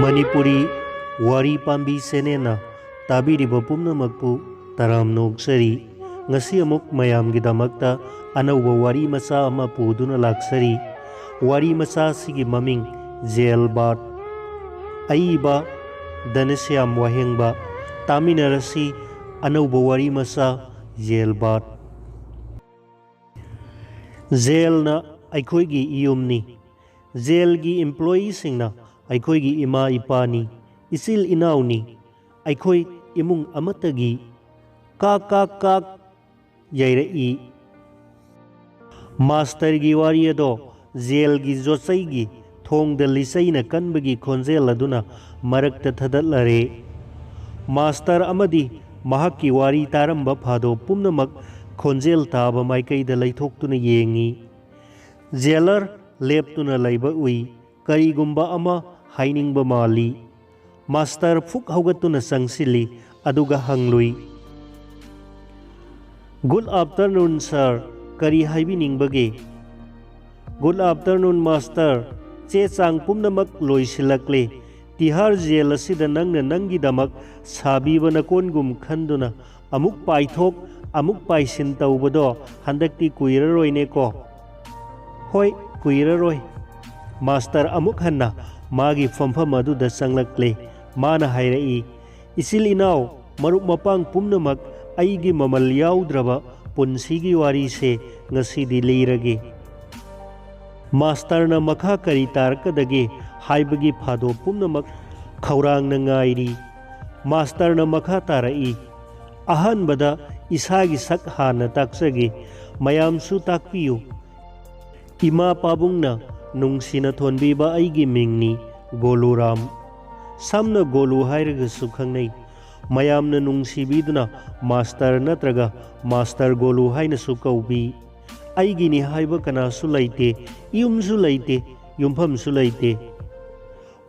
Manipuri Wari Pambi Senena Tabiriba Pumnamakpu Taram Nogsari Ngasi amuk mayamgidamakta anauba wari masa ama puduna laksari wari masa sigi maming Jailbird Aiba Danasyam Wahengba Taminarasi anauba wari masa Jailbird Jail na aikoigi iyumni Jail gi employees singna aikoigi ima ipani isil inauni aikoi imung amatagi kak yairei master gi wari ado jail gi josai gi thong da lisai na kanbagi khonjel aduna marakta thadatlare master amadi mahakki wari taramba phado pumnamak khonjel taba maikai da laithoktuna yengi jailer leptuna laiba ui karigumba ama hainingba mali master phuk haugatuna sangsili aduga hanglui Good afternoon, sir. Kari haibining bage. Good afternoon, master. Che chang pumnamak loisilakle. Tihar jail asida nangna nangi damak sabi bana kongum khanduna amuk paithok amuk paisin taubado handakti kuiraroi ne ko. Hoi kuiraroi. Master amuk hanna magi famfam adu da sanglakle. Mana hairai. Isil inaw maruk mapang pumnamak aigi mamal yaudraba punsigi wari se ngasidi leirage master na makha kari tarkadage haibagi phado pumnamak khaurang na ngairi master na makha tarai ahan bada isagi sak hana taksage mayam su takpiyu ima pabungna nungsina thonbiba aigi mingni Goluram samna Golu hairaga sukhangnai mayamna nungsibiduna master natraga master Golu haina sukaubi aigini haiba kana sulaite yumsu laite yumpham sulaite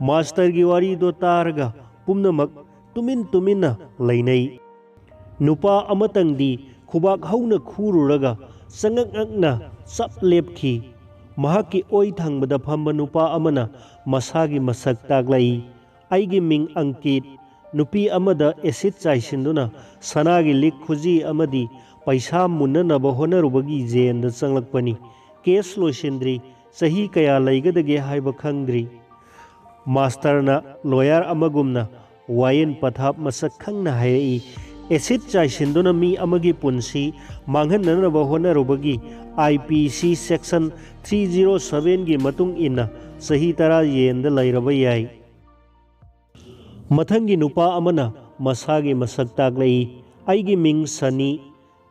master gi wari do targa pumnamak tuminna lainai nupa amatangdi khubak hauna khururaga sangakna sap lepki mahaki oi thangbada phamba nupa amana masagi masak taglai aigi ming Ankit nupi amada acid chaisinduna sanagi lik khuji amadi paisa munnanaba honarubagi jenda changlakpani case loisindri sahi kaya laigadage haiba khangdri master na lawyer amagumna wayen pathap masak khangna hairei acid chaisinduna mi amagi punsi manghananaba honarubagi IPC section 307 gi matung inna sahi tara yenda lairaba yai Mathangi nupa amana masagi masak taglai aigi ming Sani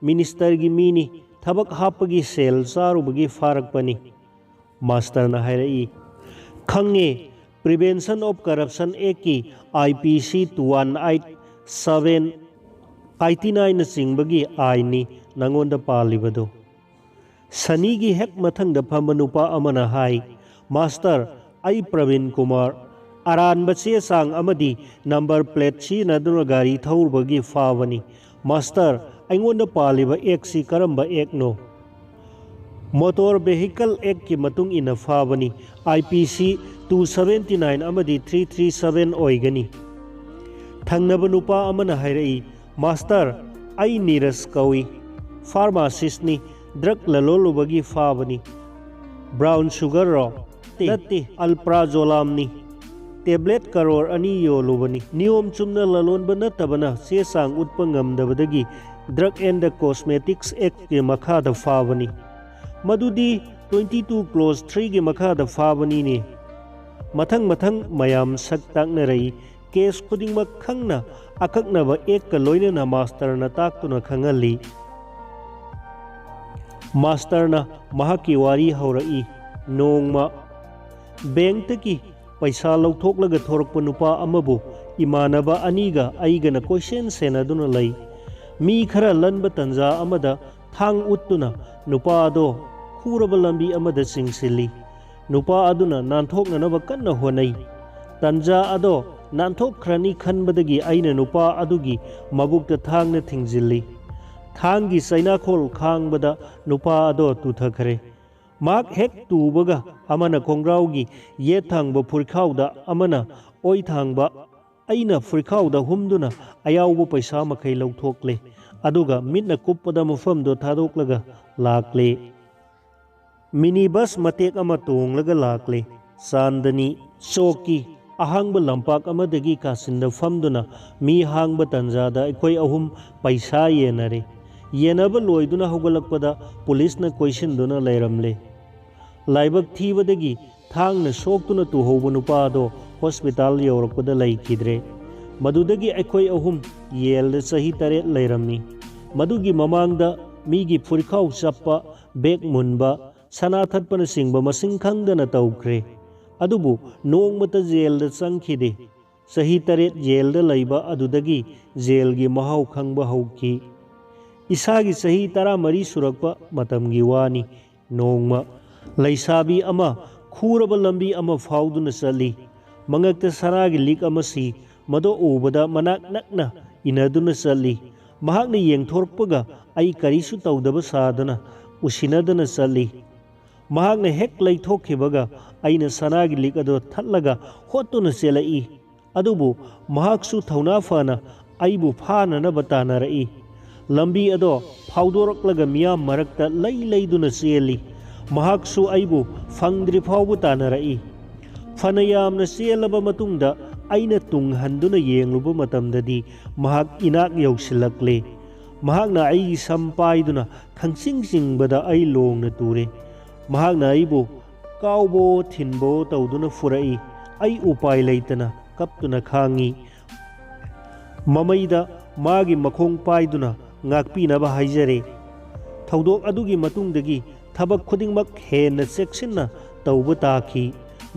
minister gi mini thabak hapagi sel charubagi farakpani master na hairai khange Prevention of Corruption Act ki IPC 2187 89 na singbagi aini nangonda palibado Sani gi hek mathangda phamba nupa amana hai master ai Praveen Kumar Aran bache sang amadi number plate si naduna gari thaurbagi fawani master aingonda paliba ek si karamba ek no motor vehicle ek ki matung ina fawani IPC 279 amadi 337 oigani thangnaba nupa amana hairai master ai Neeraj kawi pharmacist ni drug lalolubagi fawani brown sugar ro tatti alprazolam ni tablet karor ani yolubani niyom chumna lalonba natabana se sang utpa ngamdabadagi Drug and Cosmetics Act ke makhada fawani madudi 22 clause 3 ge makhada fawani ne mathang mayam sak taknarai case khudingmak khangna akaknaba ek ka loinana master na taktuna khangali master na mahaki wari haurai nongma bank taki paisa lauthoklaga thorakpa nupa amabu imanaba aniga aigana question senaduna lai mi khara lanba tanja amada thang uttuna nupa ado khuraba lambi amada singsili nupa aduna nanthoknanaba kanna honai tanja ado nanthokhrani khanbadagi aina nupa adugi mabukta thangna thingzili thangi sainakhol khangbada nupa ado tuthakhare ꯃꯍꯥꯛ ꯍꯦꯛ ꯇꯨꯕꯒ ꯑꯃꯅ ꯈꯣꯡꯒ꯭ꯔꯥꯎꯒꯤ ꯌꯦꯠ ꯊꯪꯕ ꯐꯨꯔꯤꯈꯥꯎꯗ ꯑꯃꯅ ꯑꯣꯏ ꯊꯪꯕ ꯑꯩꯅ ꯐꯨꯔꯤꯈꯥꯎꯗ ꯍꯨꯝꯗꯨꯅ ꯑꯌꯥꯎꯕ ꯄꯩꯁꯥ ꯃꯈꯩ ꯂꯧꯊꯣꯛꯂꯦ ꯑꯗꯨꯒ ꯃꯤꯠꯅ ꯀꯨꯞꯄꯗ ꯃꯐꯝꯗꯣ ꯊꯥꯗꯣꯛꯂꯒ ꯂꯥꯛꯂꯦ꯫ ꯃꯤꯅꯤ ꯕꯁ ꯃꯇꯦꯛ ꯑꯃ ꯇꯣꯡꯂꯒ ꯂꯥꯛꯂꯦ꯫ ꯆꯥꯟꯗꯅꯤ ꯆꯧꯛꯀꯤ ꯑꯍꯥꯡꯕ ꯂꯝꯄꯥꯛ ꯑꯃꯗꯒꯤ ꯀꯥꯆꯤꯟꯗ ꯐꯝꯗꯨꯅ ꯃꯤ ꯍꯥꯡꯕ ꯇꯥꯟꯖꯥꯗ ꯑꯩꯈꯣꯏ ꯑꯍꯨꯝ ꯄꯩꯁꯥ ꯌꯦꯟꯅꯔꯦ꯫ ꯌꯦꯟꯅꯕ ꯂꯣꯏꯗꯨꯅ ꯍꯧꯒꯠꯂꯛꯄꯗ ꯄꯨꯂꯤꯁꯅ ꯀꯣꯏꯁꯤꯟꯗꯨꯅ ꯂꯩꯔꯝꯂꯦ꯫ ꯂꯥꯏꯕꯛ ꯊꯤꯕꯗꯒꯤ ꯊꯥꯡꯅ ꯁꯣꯛꯇꯨꯅ ꯇꯨꯍꯧꯕ ꯅꯨꯄꯥ ꯑꯗꯣ ꯍꯣꯁꯄꯤꯇꯥꯜ ꯌꯧꯔꯛꯄꯗ ꯂꯩꯈꯤꯗ꯭ꯔꯦ꯫ ꯃꯗꯨꯗꯒꯤ ꯑꯩꯈꯣꯏ ꯑꯍꯨꯝ ꯌꯦꯜꯗ ꯆꯍꯤ 7 ꯂꯩꯔꯝꯃꯤ꯫ ꯃꯗꯨꯒꯤ ꯃꯃꯥꯡꯗ ꯃꯤꯒꯤ ꯐꯨꯔꯤꯈꯥꯎ ꯆꯞꯄ, ꯕꯦꯛ ꯃꯨꯟꯕ, ꯁꯅꯥ ꯊꯠꯄꯅꯆꯤꯡꯕ ꯃꯁꯤꯡ ꯈꯪꯗꯅ ꯇꯧꯈ꯭ꯔꯦ꯫ ꯑꯗꯨꯕꯨ ꯅꯣꯡꯃꯇ ꯖꯦꯜꯗ ꯆꯪꯈꯤꯗꯦ꯫ ꯆꯍꯤ 7 ꯖꯦꯜꯗ ꯂꯩꯕ ꯑꯗꯨꯗꯒꯤ ꯖꯦꯜꯒꯤ ꯃꯍꯥꯎ ꯈꯪꯕ ꯍꯧꯈꯤ꯫ ꯏꯁꯥꯒꯤ ꯆꯍꯤ 14 ꯁꯨꯔꯛꯄ ꯃꯇꯝꯒꯤ ꯋꯥꯅꯤ꯫ ꯅꯣꯡꯃ ꯂꯩꯁꯥꯕꯤ ꯑꯃ ꯈꯨꯔꯕ ꯂꯝꯕꯤ ꯑꯃ ꯐꯥꯎꯗꯨꯅ ꯆꯠꯂꯤ꯫ ꯃꯉꯛꯇ ꯁꯅꯥꯒꯤ ꯂꯤꯛ ꯑꯃ ꯁꯤ ꯃꯗꯨ ꯎꯕꯗ ꯃꯅꯥꯛ ꯅꯛꯅ ꯏꯟꯅꯗꯨꯅ ꯆꯠꯂꯤ꯫ ꯃꯍꯥꯛꯅ ꯌꯦꯡꯊꯣꯔꯛꯄꯒ ꯑꯩ ꯀꯔꯤꯁꯨ ꯇꯧꯗꯕ ꯁꯥꯗꯨꯅ ꯎꯁꯤꯟꯅꯗꯅ ꯆꯠꯂꯤ꯫ ꯃꯍꯥꯛꯅ ꯍꯦꯛ ꯂꯩꯊꯣꯛꯈꯤꯕꯒ ꯑꯩꯅ ꯁꯅꯥꯒꯤ ꯂꯤꯛ ꯑꯗꯨ ꯊꯠꯂꯒ ꯍꯣꯠꯇꯨꯅ ꯆꯦꯜꯂꯛꯏ꯫ ꯑꯗꯨꯕꯨ ꯃꯍꯥꯛꯁꯨ ꯊꯧꯅꯥ ꯐꯅ ꯑꯩꯕꯨ ꯐꯥꯅꯅꯕ ꯇꯥꯟꯅꯔꯛꯏ꯫ ꯂꯝꯕꯤ ꯑꯗꯣ ꯐꯥꯎꯗꯣꯔꯛꯂꯒ ꯃꯤꯌꯥꯝ ꯃꯔꯛꯇ ꯂꯩꯗꯨꯅ ꯆꯦꯜꯂꯤ꯫ ꯃꯍꯥꯛꯁꯨ ꯑꯩꯕꯨ ꯐꯪꯗ꯭ꯔꯤ ꯐꯥꯎꯕ ꯇꯥꯟꯅꯔꯛꯏ꯫ ꯐꯅ ꯌꯥꯝꯅ ꯆꯦꯜꯂꯕ ꯃꯇꯨꯡꯗ ꯑꯩꯅ ꯇꯨꯡ ꯍꯟꯗꯨꯅ ꯌꯦꯡꯂꯨꯕ ꯃꯇꯝꯗꯗꯤ ꯃꯍꯥꯛ ꯏꯅꯥꯛ ꯌꯧꯁꯤꯜꯂꯛꯂꯦ꯫ ꯃꯍꯥꯛꯅ ꯑꯩꯒꯤ ꯁꯝ ꯄꯥꯏꯗꯨꯅ ꯈꯪꯆꯤꯡ ꯆꯤꯡꯕꯗ ꯑꯩ ꯂꯣꯡꯅ ꯇꯨꯔꯦ꯫ ꯃꯍꯥꯛꯅ ꯑꯩꯕꯨ ꯀꯥꯎꯕꯣ ꯊꯤꯟꯕꯣ ꯇꯧꯗꯨꯅ ꯐꯨꯔꯛꯏ꯫ ꯑꯩ ꯎꯄꯥꯏ ꯂꯩꯇꯅ ꯀꯞꯇꯨꯅ ꯈꯥꯡꯉꯤ꯫ ꯃꯃꯩꯗ ꯃꯥꯒꯤ ꯃꯈꯣꯡ ꯄꯥꯏꯗꯨꯅ ꯉꯥꯛꯄꯤꯅꯕ ꯍꯥꯏꯖꯔꯦ꯫ ꯊꯧꯗꯣꯛ ꯑꯗꯨꯒꯤ ꯃꯇꯨꯡꯗꯒꯤ ꯊꯕꯛ ꯈꯨꯗꯤꯡꯃꯛ ꯍꯦꯟꯅ ꯆꯦꯛꯁꯤꯟꯅ ꯇꯧꯕ ꯇꯥꯈꯤ꯫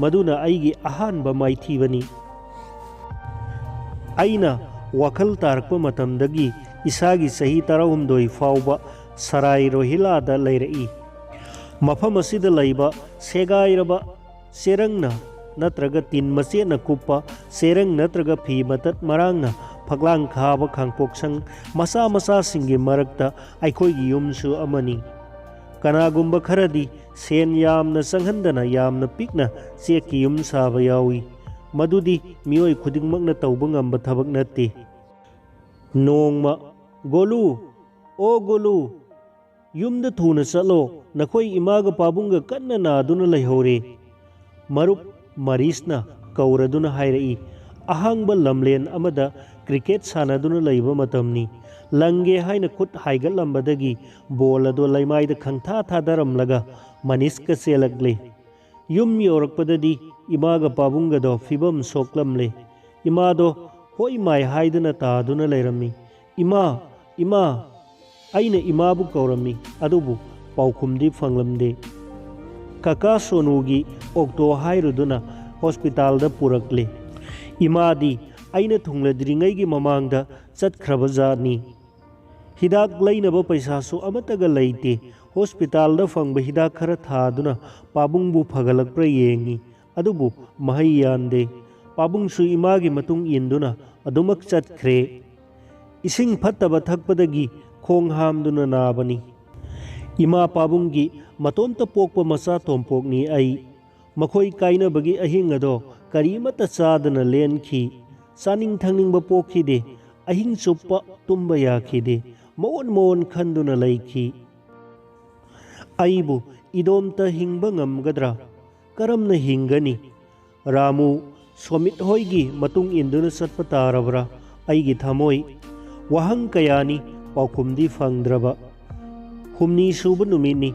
ꯃꯗꯨꯅ ꯑꯩꯒꯤ ꯑꯍꯥꯟꯕ ꯃꯥꯏꯊꯤꯕꯅꯤ꯫ ꯑꯩꯅ ꯋꯥꯈꯜ ꯇꯥꯔꯛꯄ ꯃꯇꯝꯗꯒꯤ ꯏꯁꯥꯒꯤ ꯆꯍꯤ 18 ꯐꯥꯎꯕ ꯁꯔꯥꯏ ꯔꯣꯍꯤꯜꯂꯥꯗ ꯂꯩꯔꯛꯏ꯫ ꯃꯐꯝ ꯑꯁꯤꯗ ꯂꯩꯕ ꯁꯦꯒꯥꯏꯔꯕ ꯆꯦꯔꯪꯅ ꯅꯠꯇ꯭ꯔꯒ ꯇꯤꯟ ꯃꯆꯦꯠꯅ ꯀꯨꯞꯄ ꯆꯦꯔꯪ ꯅꯠꯇ꯭ꯔꯒ ꯐꯤ ꯃꯇꯠ ꯃꯔꯥꯡꯅ ꯐꯛꯂꯥꯡ ꯈꯥꯕ ꯈꯥꯡꯄꯣꯛꯁꯪ ꯃꯆꯥ ꯃꯆꯥꯁꯤꯡꯒꯤ ꯃꯔꯛꯇ ꯑꯩꯈꯣꯏꯒꯤ ꯌꯨꯝꯁꯨ ꯑꯃꯅꯤ꯫ ꯀꯅꯥꯒꯨꯝꯕ ꯈꯔꯗꯤ ꯁꯦꯟ ꯌꯥꯝꯅ ꯆꯪꯍꯟꯗꯅ ꯌꯥꯝꯅ ꯄꯤꯛꯅ ꯆꯦꯛꯀꯤ ꯌꯨꯝ ꯁꯥꯕ ꯌꯥꯎꯏ꯫ ꯃꯗꯨꯗꯤ ꯃꯤꯑꯣꯏ ꯈꯨꯗꯤꯡꯃꯛꯅ ꯇꯧꯕ ꯉꯝꯕ ꯊꯕꯛ ꯅꯠꯇꯦ꯫ ꯅꯣꯡꯃ ꯒꯣꯂꯨ, ꯑꯣ ꯒꯣꯂꯨ, ꯌꯨꯝꯗ ꯊꯨꯅ ꯆꯠꯂꯣ, ꯅꯈꯣꯏ ꯏꯃꯥꯒ ꯄꯥꯕꯨꯡꯒ ꯀꯟꯅ ꯅꯥꯗꯨꯅ ꯂꯩꯍꯧꯔꯦ꯫ ꯃꯔꯨꯞ ꯃꯔꯤꯁꯅ ꯀꯧꯔꯗꯨꯅ ꯍꯥꯏꯔꯛꯏ꯫ ꯑꯍꯥꯡꯕ ꯂꯝꯂꯦꯟ ꯑꯃꯗ ꯀ꯭ꯔꯤꯀꯦꯠ ꯁꯥꯟꯅꯗꯨꯅ ꯂꯩꯕ ꯃꯇꯝꯅꯤ꯫ ꯂꯪꯒꯦ ꯍꯥꯏꯅ ꯈꯨꯠ ꯍꯥꯏꯒꯠꯂꯝꯕꯗꯒꯤ ꯕꯣꯜ ꯑꯗꯣ ꯂꯩꯃꯥꯏꯗ ꯈꯪꯊꯥ ꯊꯥꯗꯔꯝꯂꯒ ꯃꯅꯤꯁꯀ ꯆꯦꯜꯂꯛꯂꯦ꯫ ꯌꯨꯝ ꯌꯧꯔꯛꯄꯗꯗꯤ ꯏꯃꯥꯒ ꯄꯥꯕꯨꯡꯒꯗꯣ ꯐꯤꯕꯝ ꯁꯣꯛꯂꯝꯂꯦ꯫ ꯏꯃꯥꯗꯣ ꯍꯣꯏ ꯃꯥꯏ ꯍꯥꯏꯗꯨꯅ ꯇꯥꯗꯨꯅ ꯂꯩꯔꯝꯃꯤ꯫ ꯏꯃꯥ, ꯏꯃꯥ, ꯑꯩꯅ ꯏꯃꯥꯕꯨ ꯀꯧꯔꯝꯃꯤ ꯑꯗꯨꯕꯨ ꯄꯥꯎꯈꯨꯝꯗꯤ ꯐꯪꯂꯝꯗꯦ꯫ ꯀꯀꯥ ꯁꯣꯅꯨꯒꯤ ꯑꯣꯛꯇꯣ ꯍꯥꯏꯔꯨꯗꯨꯅ ꯍꯣꯁꯄꯤꯇꯥꯜꯗ ꯄꯨꯔꯛꯂꯦ꯫ ꯏꯃꯥꯗꯤ ꯑꯩꯅ ꯊꯨꯡꯂꯗ꯭ꯔꯤꯉꯩꯒꯤ ꯃꯃꯥꯡꯗ ꯆꯠꯈ꯭ꯔꯕꯖꯥꯠꯅꯤ꯫ ꯍꯤꯗꯥꯛ ꯂꯩꯅꯕ ꯄꯩꯁꯥꯁꯨ ꯑꯃꯠꯇꯒ ꯂꯩꯇꯦ꯫ ꯍꯣꯁꯄꯤꯇꯥꯜꯗ ꯐꯪꯕ ꯍꯤꯗꯥꯛ ꯈꯔ ꯊꯥꯗꯨꯅ ꯄꯥꯕꯨꯡꯕꯨ ꯐꯒꯠꯂꯛꯄ꯭ꯔꯥ ꯌꯦꯡꯉꯤ꯫ ꯑꯗꯨꯕꯨ ꯃꯍꯩ ꯌꯥꯟꯗꯦ꯫ ꯄꯥꯕꯨꯡꯁꯨ ꯏꯃꯥꯒꯤ ꯃꯇꯨꯡ ꯏꯟꯗꯨꯅ ꯑꯗꯨꯃꯛ ꯆꯠꯈ꯭ꯔꯦ꯫ ꯏꯁꯤꯡ ꯐꯠꯇꯕ ꯊꯛꯄꯗꯒꯤ ꯈꯣꯡ ꯍꯥꯝꯗꯨꯅ ꯅꯥꯕꯅꯤ꯫ ꯏꯃꯥ ꯄꯥꯕꯨꯡꯒꯤ ꯃꯇꯣꯝꯇ ꯄꯣꯛꯄ ꯃꯆꯥ ꯇꯣꯝꯄꯣꯛꯅꯤ ꯑꯩ꯫ ꯃꯈꯣꯏ ꯀꯥꯏꯅꯕꯒꯤ ꯑꯍꯤꯡ ꯑꯗꯣ ꯀꯔꯤꯃꯠꯇ ꯆꯥꯗꯅ ꯂꯦꯟꯈꯤ꯫ ꯆꯥꯅꯤꯡ ꯊꯛꯅꯤꯡꯕ ꯄꯣꯛꯈꯤꯗꯦ꯫ ꯑꯍꯤꯡ ꯆꯨꯞꯄ ꯇꯨꯝꯕ ꯌꯥꯈꯤꯗꯦ꯫ ꯃꯑꯣꯟ ꯃꯑꯣꯟ ꯈꯟꯗꯨꯅ ꯂꯩꯈꯤ꯫ ꯑꯩꯕꯨ ꯏꯗꯣꯝꯇ ꯍꯤꯡꯕ ꯉꯝꯒꯗ꯭ꯔꯥ? ꯀꯔꯝꯅ ꯍꯤꯡꯒꯅꯤ? ꯔꯥꯃꯨ, ꯁꯣꯃꯤꯠ ꯍꯣꯏꯒꯤ ꯃꯇꯨꯡ ꯏꯟꯗꯨꯅ ꯆꯠꯄ ꯇꯥꯔꯕ꯭ꯔꯥ? ꯑꯩꯒꯤ ꯊꯃꯣꯏ꯫ ꯋꯥꯍꯪ ꯀꯌꯥꯅꯤ ꯄꯥꯎꯈꯨꯝꯗꯤ ꯐꯪꯗ꯭ꯔꯕ꯫ ꯍꯨꯝꯅꯤ ꯁꯨꯕ ꯅꯨꯃꯤꯠꯅꯤ꯫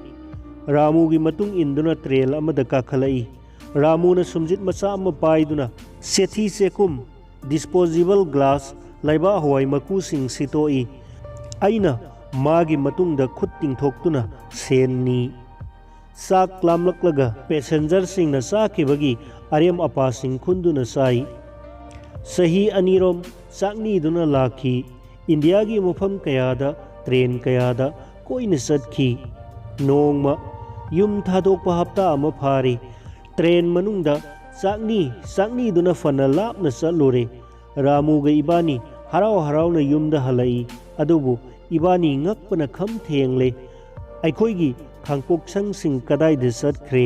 ꯔꯥꯃꯨꯒꯤ ꯃꯇꯨꯡ ꯏꯟꯗꯨꯅ ꯇ꯭ꯔꯦꯟ ꯑꯃꯗ ꯀꯥꯈꯠꯂꯛꯏ꯫ ꯔꯥꯃꯨꯅ ꯁꯨꯝꯖꯤꯠ ꯃꯆꯥ ꯑꯃ ꯄꯥꯏꯗꯨꯅ ꯆꯦꯊꯤ ꯆꯦꯀꯨꯝ, ꯗꯤꯁꯄꯣꯖꯤꯕꯜ ꯒ꯭ꯂꯥꯁ, ꯂꯩꯕꯥꯛ ꯍꯋꯥꯏ ꯃꯀꯨꯁꯤꯡ ꯁꯤꯠꯇꯣꯛꯏ꯫ ꯑꯩꯅ ꯃꯥꯒꯤ ꯃꯇꯨꯡꯗ ꯈꯨꯠ ꯇꯤꯡꯊꯣꯛꯇꯨꯅ ꯁꯦꯟꯅꯤ꯫ ꯆꯥꯛ ꯂꯥꯝꯂꯛꯂꯒ ꯄꯦꯁꯦꯟꯖꯔꯁꯤꯡꯅ ꯆꯥꯈꯤꯕꯒꯤ ꯑꯔꯦꯝ ꯑꯄꯥꯁꯤꯡ ꯈꯨꯟꯗꯨꯅ ꯆꯥꯏ꯫ ꯆꯍꯤ 2ꯔꯣꯝ ꯆꯥꯛꯅꯤꯗꯨꯅ ꯂꯥꯛꯈꯤ꯫ ꯏꯟꯗꯤꯌꯥꯒꯤ ꯃꯐꯝ ꯀꯌꯥꯗ, ꯇ꯭ꯔꯦꯟ ꯀꯌꯥꯗ ꯀꯣꯏꯅ ꯆꯠꯈꯤ꯫ ꯅꯣꯡꯃ ꯌꯨꯝ ꯊꯥꯗꯣꯛꯄ ꯍꯞꯇꯥ ꯑꯃ ꯐꯥꯔꯦ꯫ ꯇ꯭ꯔꯦꯟ ꯃꯅꯨꯡꯗ ꯆꯥꯛꯅꯤꯗꯨꯅ ꯐꯅ ꯂꯥꯞꯅ ꯆꯠꯂꯨꯔꯦ꯫ ꯔꯥꯃꯨꯒ ꯏꯕꯥꯅꯤ ꯍꯔꯥꯎ ꯍꯔꯥꯎꯅ ꯌꯨꯝꯗ ꯍꯜꯂꯛꯏ꯫ ꯑꯗꯨꯕꯨ ꯏꯕꯥꯅꯤ ꯉꯛꯄꯅ ꯈꯝ ꯊꯦꯡꯂꯦ꯫ ꯑꯩꯈꯣꯏꯒꯤ ꯈꯥꯡꯄꯣꯛꯁꯪꯁꯤꯡ ꯀꯗꯥꯏꯗ ꯆꯠꯈ꯭ꯔꯦ?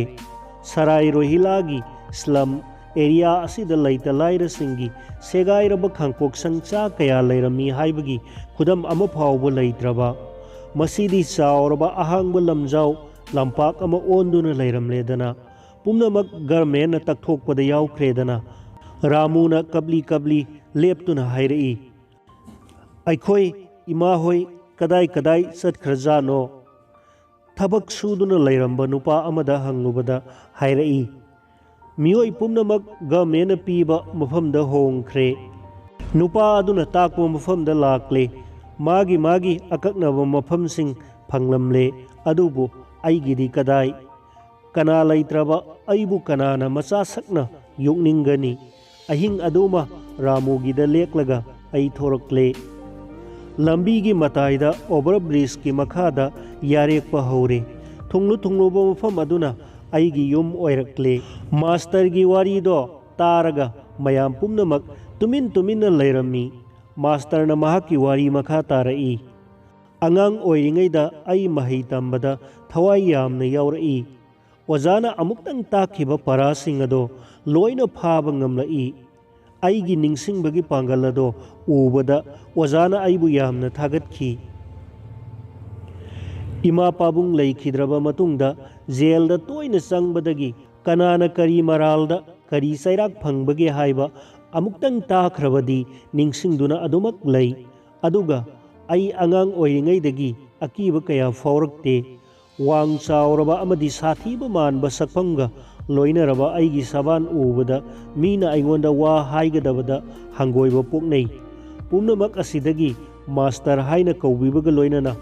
ꯁꯔꯥꯏ ꯔꯣꯍꯤꯜꯂꯥꯒꯤ ꯁ꯭ꯂꯝ ꯑꯦꯔꯤꯌꯥ ꯑꯁꯤꯗ ꯂꯩꯇ ꯂꯥꯏꯔꯁꯤꯡꯒꯤ ꯁꯦꯒꯥꯏꯔꯕ ꯈꯥꯡꯄꯣꯛꯁꯪ ꯆꯥ ꯀꯌꯥ ꯂꯩꯔꯝꯃꯤ ꯍꯥꯏꯕꯒꯤ ꯈꯨꯗꯝ ꯑꯃ ꯐꯥꯎꯕ ꯂꯩꯇ꯭ꯔꯕ? ꯃꯁꯤꯗꯤ ꯆꯥꯎꯔꯕ ꯑꯍꯥꯡꯕ ꯂꯝꯖꯥꯎ ꯂꯝꯄꯥꯛ ꯑꯃ ꯑꯣꯟꯗꯨꯅ ꯂꯩꯔꯝꯂꯦꯗꯅ, ꯄꯨꯝꯅꯃꯛ ꯒꯔꯃꯦꯟꯅ ꯇꯛꯊꯣꯛꯄꯗ ꯌꯥꯎꯈ꯭ꯔꯦꯗꯅ꯫ ꯔꯥꯃꯨꯅ ꯀꯞꯂꯤ ꯀꯞꯂꯤ ꯂꯦꯞꯇꯨꯅ ꯍꯥꯏꯔꯛꯏ, ꯑꯩꯈꯣꯏ ꯏꯃꯥꯍꯣꯏ ꯀꯗꯥꯏ ꯀꯗꯥꯏ ꯆꯠꯈ꯭ꯔꯖꯥꯠꯅꯣ? ꯊꯕꯛ ꯁꯨꯗꯨꯅ ꯂꯩꯔꯝꯕ ꯅꯨꯄꯥ ꯑꯃꯗ ꯍꯪꯂꯨꯕꯗ ꯍꯥꯏꯔꯛꯏ, ꯃꯤꯑꯣꯏ ꯄꯨꯝꯅꯃꯛ ꯒꯚꯔꯟꯃꯦꯟꯠꯅ ꯄꯤꯕ ꯃꯐꯝꯗ ꯍꯣꯡꯈ꯭ꯔꯦ꯫ ꯅꯨꯄꯥ ꯑꯗꯨꯅ ꯇꯥꯛꯄ ꯃꯐꯝꯗ ꯂꯥꯛꯂꯦ, ꯃꯥꯒꯤ ꯑꯀꯛꯅꯕ ꯃꯐꯝꯁꯤꯡ ꯐꯪꯂꯝꯂꯦ, ꯑꯗꯨꯕꯨ ꯑꯩꯒꯤꯗꯤ ꯀꯗꯥꯏ? ꯀꯅꯥ ꯂꯩꯇ꯭ꯔꯕ ꯑꯩꯕꯨ ꯀꯅꯥꯅ ꯃꯆꯥ ꯁꯛꯅ ꯌꯣꯛꯅꯤꯡꯒꯅꯤ? ꯑꯍꯤꯡ ꯑꯗꯨꯃ ꯔꯥꯃꯨꯒꯤꯗ ꯂꯦꯛꯂꯒ ꯑꯩ ꯊꯣꯔꯛꯂꯦ꯫ ꯂꯝꯕꯤꯒꯤ ꯃꯇꯥꯏꯗ ꯑꯣꯚꯔ ꯕ꯭ꯔꯤꯖꯀꯤ ꯃꯈꯥꯗ ꯌꯥꯔꯦꯛꯄ ꯍꯧꯔꯦ꯫ ꯊꯨꯡꯂꯨꯕ ꯃꯐꯝ ꯑꯗꯨꯅ ꯑꯩꯒꯤ ꯌꯨꯝ ꯑꯣꯏꯔꯛꯂꯦ꯫ ꯃꯥꯁꯇꯔꯒꯤ ꯋꯥꯔꯤꯗꯣ ꯇꯥꯔꯒ ꯃꯌꯥꯝ ꯄꯨꯝꯅꯃꯛ ꯇꯨꯃꯤꯟꯅ ꯂꯩꯔꯝꯃꯤ꯫ ꯃꯥꯁꯇꯔꯅ ꯃꯍꯥꯛꯀꯤ ꯋꯥꯔꯤ ꯃꯈꯥ ꯇꯥꯔꯛꯏ, ꯑꯉꯥꯡ ꯑꯣꯏꯔꯤꯉꯩꯗ ꯑꯩ ꯃꯍꯩ ꯇꯝꯕꯗ ꯊꯋꯥꯏ ꯌꯥꯝꯅ ꯌꯥꯎꯔꯛꯏ꯫ ꯑꯣꯖꯥꯅ ꯑꯃꯨꯛꯇꯪ ꯇꯥꯛꯈꯤꯕ ꯄꯔꯥꯁꯤꯡ ꯑꯗꯣ ꯂꯣꯏꯅ ꯐꯥꯕ ꯉꯝꯂꯛꯏ꯫ ꯑꯩꯒꯤ ꯅꯤꯡꯁꯤꯡꯕꯒꯤ ꯄꯥꯡꯒꯜ ꯑꯗꯣ ꯎꯕꯗ ꯑꯣꯖꯥꯅ ꯑꯩꯕꯨ ꯌꯥꯝꯅ ꯊꯥꯒꯠꯈꯤ꯫ ꯏꯃꯥ ꯄꯥꯕꯨꯡ ꯂꯩꯈꯤꯗ꯭ꯔꯕ ꯃꯇꯨꯡꯗ ꯖꯦꯜꯗ ꯇꯣꯏꯅ ꯆꯪꯕꯗꯒꯤ ꯀꯅꯥꯅ ꯀꯔꯤ ꯃꯔꯥꯜꯗ ꯀꯔꯤ ꯆꯩꯔꯥꯛ ꯐꯪꯕꯒꯦ ꯍꯥꯏꯕ ꯑꯃꯨꯛꯇꯪ ꯇꯥꯈ꯭ꯔꯕꯗꯤ ꯅꯤꯡꯁꯤꯡꯗꯨꯅ ꯑꯗꯨꯃꯛ ꯂꯩ꯫ ꯑꯗꯨꯒ ꯑꯩ ꯑꯉꯥꯡ ꯑꯣꯏꯔꯤꯉꯩꯗꯒꯤ ꯑꯀꯤꯕ ꯀꯌꯥ ꯐꯥꯎꯔꯛꯇꯦ꯫ ꯋꯥꯡ ꯆꯥꯎꯔꯕ ꯑꯃꯗꯤ ꯁꯥꯊꯤꯕ ꯃꯥꯟꯕ ꯁꯛꯐꯝꯒ ꯂꯣꯏꯅꯔꯕ ꯑꯩꯒꯤ ꯁꯕꯥꯟ ꯎꯕꯗ ꯃꯤꯅ ꯑꯩꯉꯣꯟꯗ ꯋꯥ ꯍꯥꯏꯒꯗꯕꯗ ꯍꯪꯒꯣꯏꯕ ꯄꯣꯛꯅꯩ꯫ ꯄꯨꯝꯅꯃꯛ ꯑꯁꯤꯗꯒꯤ ꯃꯥꯁꯇꯔ ꯍꯥꯏꯅ ꯀꯧꯕꯤꯕꯒ ꯂꯣꯏꯅꯅ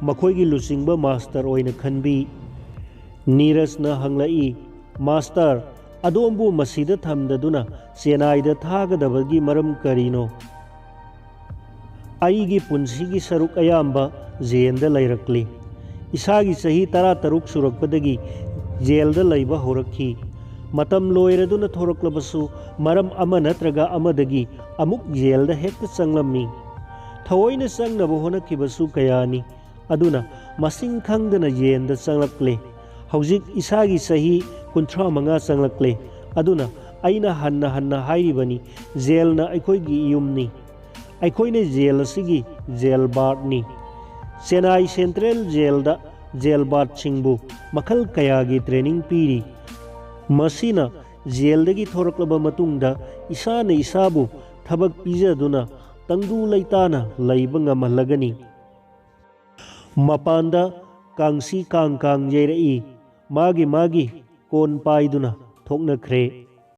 ꯃꯈꯣꯏꯒꯤ ꯂꯨꯆꯤꯡꯕ ꯃꯥꯁꯇꯔ ꯑꯣꯏꯅ ꯈꯟꯕꯤ꯫ ꯅꯤꯔꯖꯅ ꯍꯪꯂꯛꯏ, ꯃꯥꯁꯇꯔ, ꯑꯗꯣꯝꯕꯨ ꯃꯁꯤꯗ ꯊꯝꯗꯗꯨꯅ ꯆꯦꯟꯅꯥꯏꯗ ꯊꯥꯒꯗꯕꯒꯤ ꯃꯔꯝ ꯀꯔꯤꯅꯣ? ꯑꯩꯒꯤ ꯄꯨꯟꯁꯤꯒꯤ ꯁꯔꯨꯛ ꯑꯌꯥꯝꯕ ꯖꯦꯜꯗ ꯂꯩꯔꯛꯂꯤ꯫ ꯏꯁꯥꯒꯤ ꯆꯍꯤ 13 ꯁꯨꯔꯛꯄꯗꯒꯤ ꯖꯦꯜꯗ ꯂꯩꯕ ꯍꯧꯔꯛꯈꯤ꯫ ꯃꯇꯝ ꯂꯣꯏꯔꯗꯨꯅ ꯊꯣꯔꯛꯂꯕꯁꯨ ꯃꯔꯝ ꯑꯃ ꯅꯠꯇ꯭ꯔꯒ ꯑꯃꯗꯒꯤ ꯑꯃꯨꯛ ꯖꯦꯜꯗ ꯍꯦꯛꯇ ꯆꯪꯂꯝꯃꯤ꯫ ꯊꯑꯣꯏꯅ ꯆꯪꯅꯕ ꯍꯣꯠꯅꯈꯤꯕꯁꯨ ꯀꯌꯥꯅꯤ, ꯑꯗꯨꯅ ꯃꯁꯤꯡ ꯈꯪꯗꯅ ꯖꯦꯜꯗ ꯆꯪꯂꯛꯂꯦ꯫ ꯍꯧꯖꯤꯛ ꯏꯁꯥꯒꯤ ꯆꯍꯤ 35 ꯆꯪꯂꯛꯂꯦ꯫ ꯑꯗꯨꯅ ꯑꯩꯅ ꯍꯟꯅ ꯍꯥꯏꯔꯤꯕꯅꯤ, ꯖꯦꯜꯅ ꯑꯩꯈꯣꯏꯒꯤ ꯌꯨꯝꯅꯤ꯫ ꯑꯩꯈꯣꯏꯅ ꯖꯦꯜ ꯑꯁꯤꯒꯤ ꯖꯦꯜ ꯕꯥꯔꯗꯅꯤ꯫ ꯆꯦꯟꯅꯥꯏ ꯁꯦꯟꯇ꯭ꯔꯦꯜ ꯖꯦꯜꯗ ꯖꯦꯜ ꯕꯥꯔꯗꯁꯤꯡꯕꯨ ꯃꯈꯜ ꯀꯌꯥꯒꯤ ꯇ꯭ꯔꯦꯅꯤꯡ ꯄꯤꯔꯤ꯫ ꯃꯁꯤꯅ ꯖꯦꯜꯗꯒꯤ ꯊꯣꯔꯛꯂꯕ ꯃꯇꯨꯡꯗ ꯏꯁꯥꯅ ꯏꯁꯥꯕꯨ ꯊꯕꯛ ꯄꯤꯖꯗꯨꯅ ꯇꯪꯗꯨ ꯂꯩꯇꯥꯅ ꯂꯩꯕ ꯉꯝꯍꯜꯂꯒꯅꯤ꯫ ꯃꯄꯥꯟꯗ ꯀꯥꯡꯁꯤ ꯀꯥꯡ ꯌꯩꯔꯛꯏ꯫ ꯃꯥꯒꯤ ꯀꯣꯟ ꯄꯥꯏꯗꯨꯅ ꯊꯣꯛꯅꯈ꯭ꯔꯦ꯫